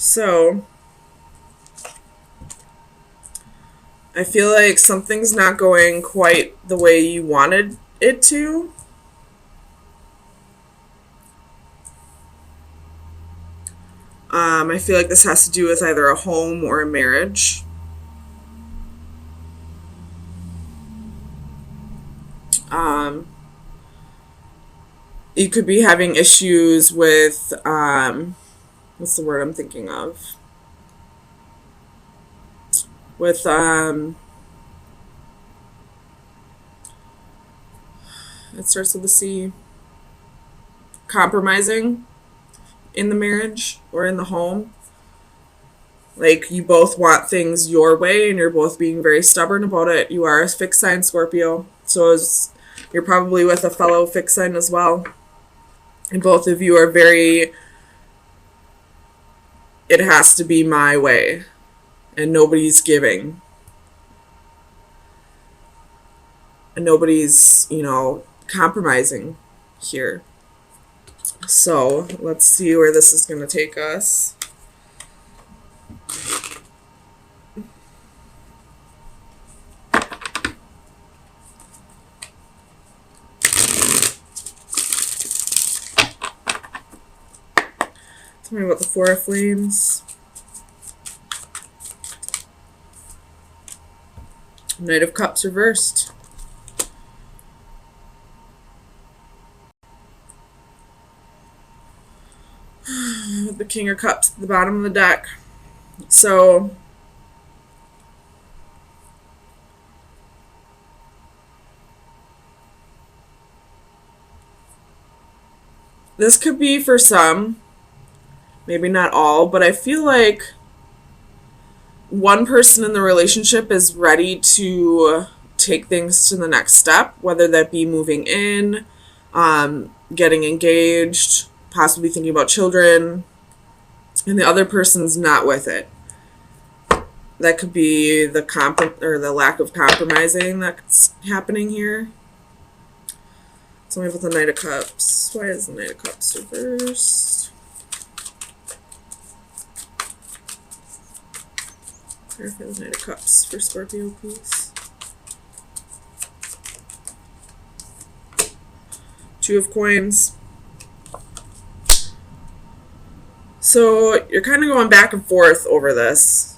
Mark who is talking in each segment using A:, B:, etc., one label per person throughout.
A: So I feel like something's not going quite the way you wanted it to. I feel like this has to do with either a home or a marriage. Um, you could be having issues with, what's the word I'm thinking of? With, it starts with a C. Compromising in the marriage or in the home. Like, you both want things your way and you're both being very stubborn about it. You are a fixed sign Scorpio. You're probably with a fellow fixed sign as well. And both of you are very, it has to be my way. And nobody's giving. And nobody's, compromising here. So let's see where this is going to take us. Tell me about the Four of Flames. Knight of Cups reversed. The King of Cups at the bottom of the deck. So this could be for some, maybe not all, but I feel like one person in the relationship is ready to take things to the next step, whether that be moving in, getting engaged, possibly thinking about children, and the other person's not with it. That could be the lack of compromising that's happening here. Tell me about the Knight of Cups. Why is the Knight of Cups reversed? Clarify the Knight of Cups for Scorpio, please. Two of Coins. So you're kind of going back and forth over this.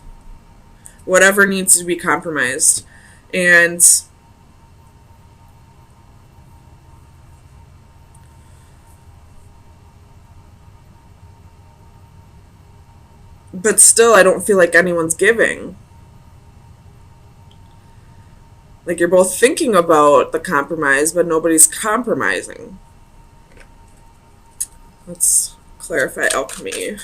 A: Whatever needs to be compromised. But still, I don't feel like anyone's giving. Like, you're both thinking about the compromise, but nobody's compromising. Let's clarify alchemy.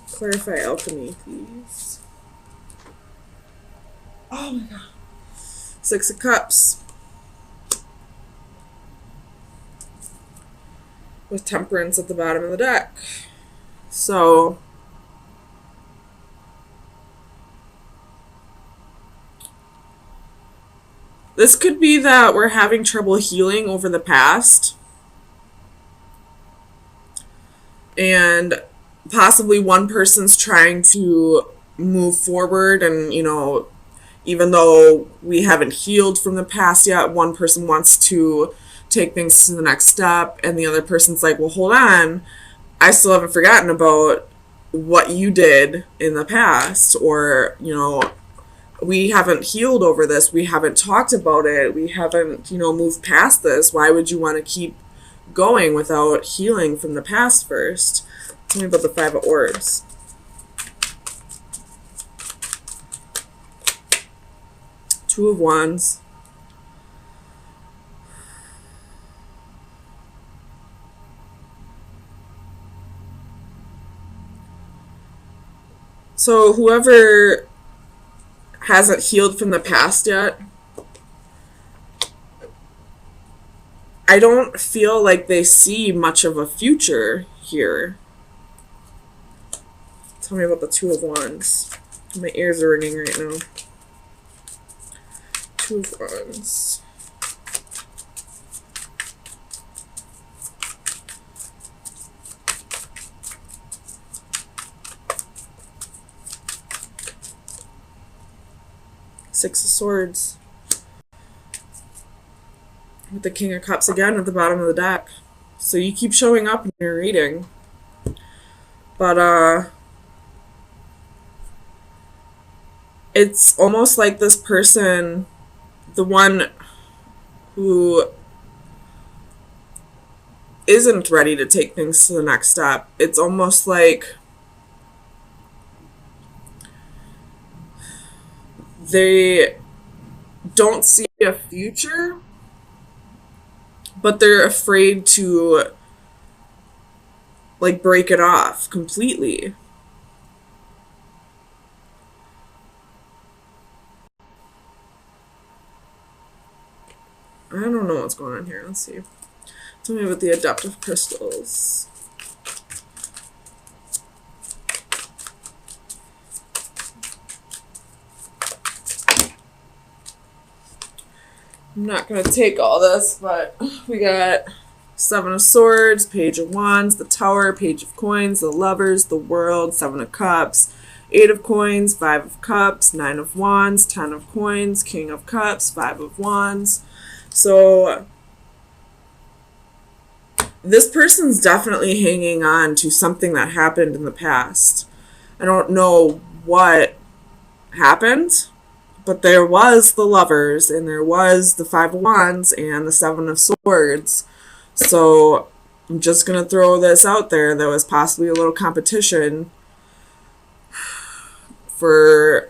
A: Clarify alchemy, please. Oh my god. Six of Cups. With Temperance at the bottom of the deck. So this could be that we're having trouble healing over the past. And possibly one person's trying to move forward and, even though we haven't healed from the past yet, one person wants to take things to the next step and the other person's like, well, hold on. I still haven't forgotten about what you did in the past, or, we haven't healed over this. We haven't talked about it. We haven't, moved past this. Why would you want to keep going without healing from the past first? Tell me about the Five of Orbs. Two of Wands. So whoever hasn't healed from the past yet, I don't feel like they see much of a future here. Tell me about the Two of Wands. My ears are ringing right now. Two of Wands. Six of Swords. With the King of Cups again at the bottom of the deck. So you keep showing up in your reading. But, it's almost like this person, the one who isn't ready to take things to the next step, it's almost like they don't see a future, but they're afraid to like break it off completely. I don't know what's going on here. Let's see. Tell me about the adaptive crystals. I'm not going to take all this, but we got Seven of Swords, Page of Wands, the Tower, Page of Coins, the Lovers, the World, Seven of Cups, Eight of Coins, Five of Cups, Nine of Wands, Ten of Coins, King of Cups, Five of Wands. So this person's definitely hanging on to something that happened in the past. I don't know what happened, but there was the Lovers, and there was the Five of Wands, and the Seven of Swords. So I'm just going to throw this out there. There was possibly a little competition for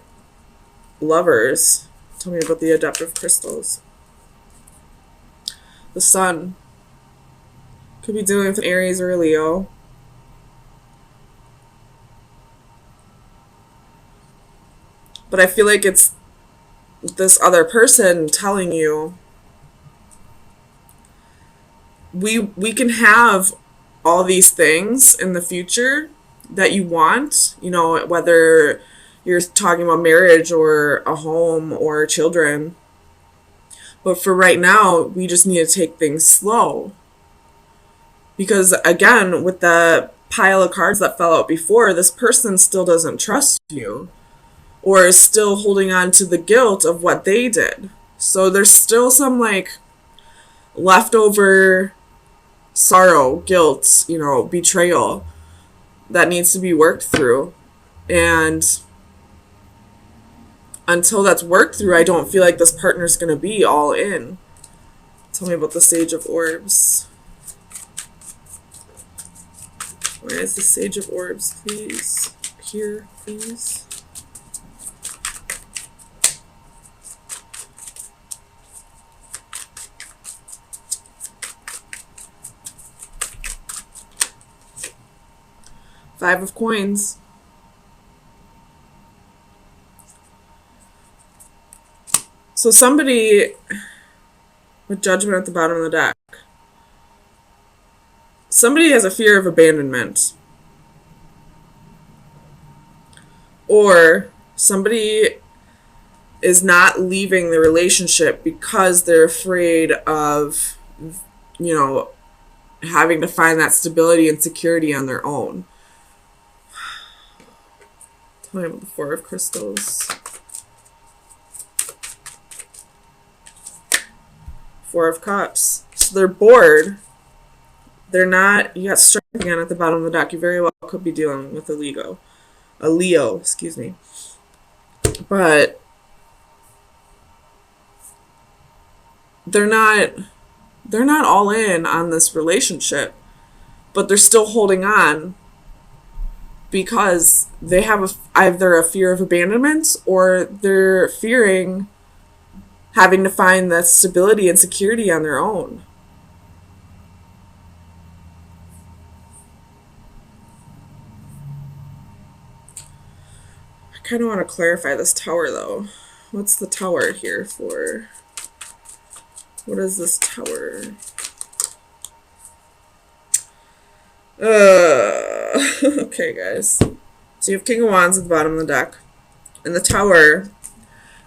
A: lovers. Tell me about the adaptive crystals. The Sun. Could be dealing with an Aries or a Leo. But I feel like it's this other person telling you we can have all these things in the future that you want, you know, whether you're talking about marriage or a home or children. But for right now, we just need to take things slow. Because again, with the pile of cards that fell out before, this person still doesn't trust you or is still holding on to the guilt of what they did. So there's still some like leftover sorrow, guilt, you know, betrayal that needs to be worked through. And until that's worked through, I don't feel like this partner's going to be all in. Tell me about the Sage of Orbs. Where is the Sage of Orbs, please? Here, please. Five of Coins. So somebody with Judgment at the bottom of the deck. Somebody has a fear of abandonment. Or somebody is not leaving the relationship because they're afraid of, you know, having to find that stability and security on their own. Tell me about the Four of Crystals. Four of Cups. So they're bored. They're not, you got Strength again at the bottom of the deck. You very well could be dealing with a Leo, excuse me. But they're not all in on this relationship, but they're still holding on because they have either a fear of abandonment or they're fearing having to find that stability and security on their own. I kind of want to clarify this Tower, though. What's the Tower here for? What is this Tower? Okay, guys. So you have King of Wands at the bottom of the deck. And the Tower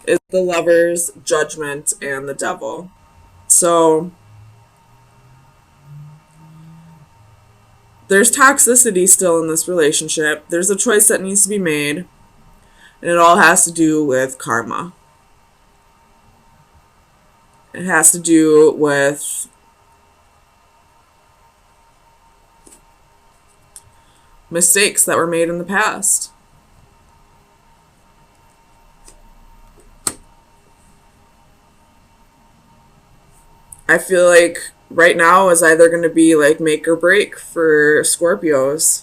A: is the Lovers, Judgment, and the Devil. So there's toxicity still in this relationship. There's a choice that needs to be made. And it all has to do with karma. It has to do with mistakes that were made in the past. I feel like right now is either going to be like make or break for Scorpios.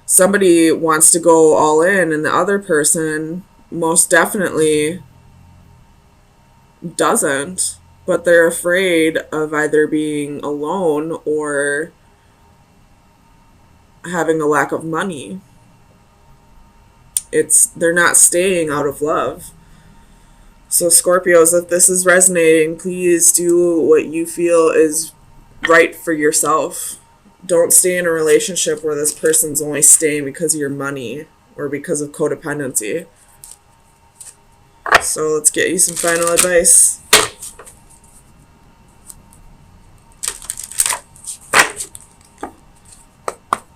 A: Somebody wants to go all in, and the other person most definitely doesn't, but they're afraid of either being alone or having a lack of money. They're not staying out of love. So Scorpios, if this is resonating, please do what you feel is right for yourself. Don't stay in a relationship where this person's only staying because of your money or because of codependency. So let's get you some final advice.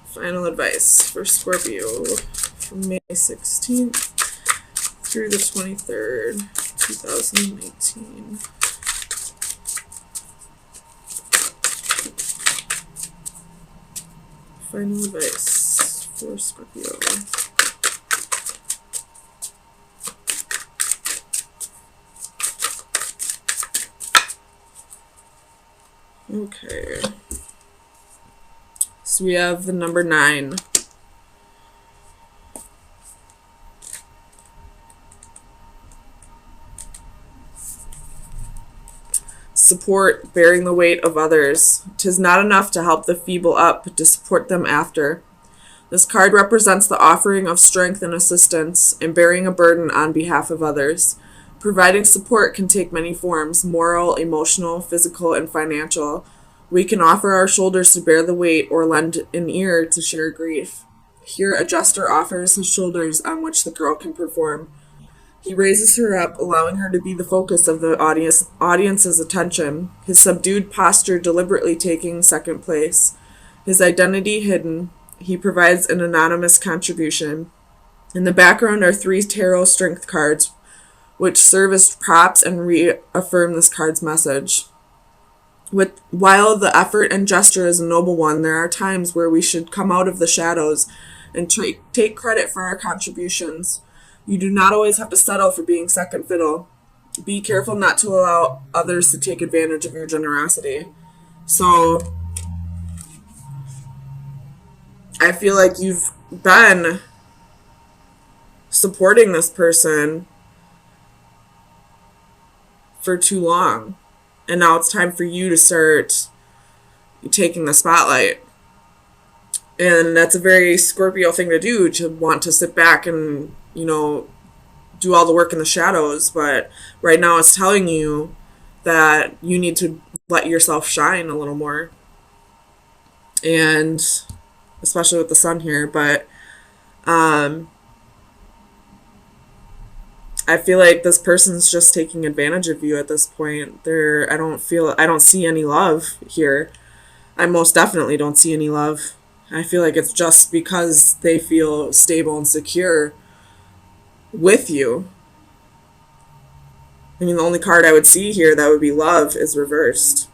A: Final advice for Scorpio from May 16th through the 23rd, 2019. Final advice for Scorpio. Okay. So we have the number 9. Support bearing the weight of others. 'Tis not enough to help the feeble up, but to support them after. This card represents the offering of strength and assistance and bearing a burden on behalf of others. Providing support can take many forms: moral, emotional, physical, and financial. We can offer our shoulders to bear the weight or lend an ear to share grief. Here, a jester offers his shoulders on which the girl can perform. He raises her up, allowing her to be the focus of the audience's attention, his subdued posture deliberately taking second place. His identity hidden, he provides an anonymous contribution. In the background are 3 tarot strength cards, which serve as props and reaffirm this card's message. While the effort and gesture is a noble one, there are times where we should come out of the shadows and take credit for our contributions. You do not always have to settle for being second fiddle. Be careful not to allow others to take advantage of your generosity. So, I feel like you've been supporting this person for too long. And now it's time for you to start taking the spotlight. And that's a very Scorpio thing to do, to want to sit back and, do all the work in the shadows. But right now it's telling you that you need to let yourself shine a little more. And especially with the sun here. But I feel like this person's just taking advantage of you at this point. I don't see any love here. I most definitely don't see any love. I feel like it's just because they feel stable and secure with you. I mean, the only card I would see here that would be love is reversed.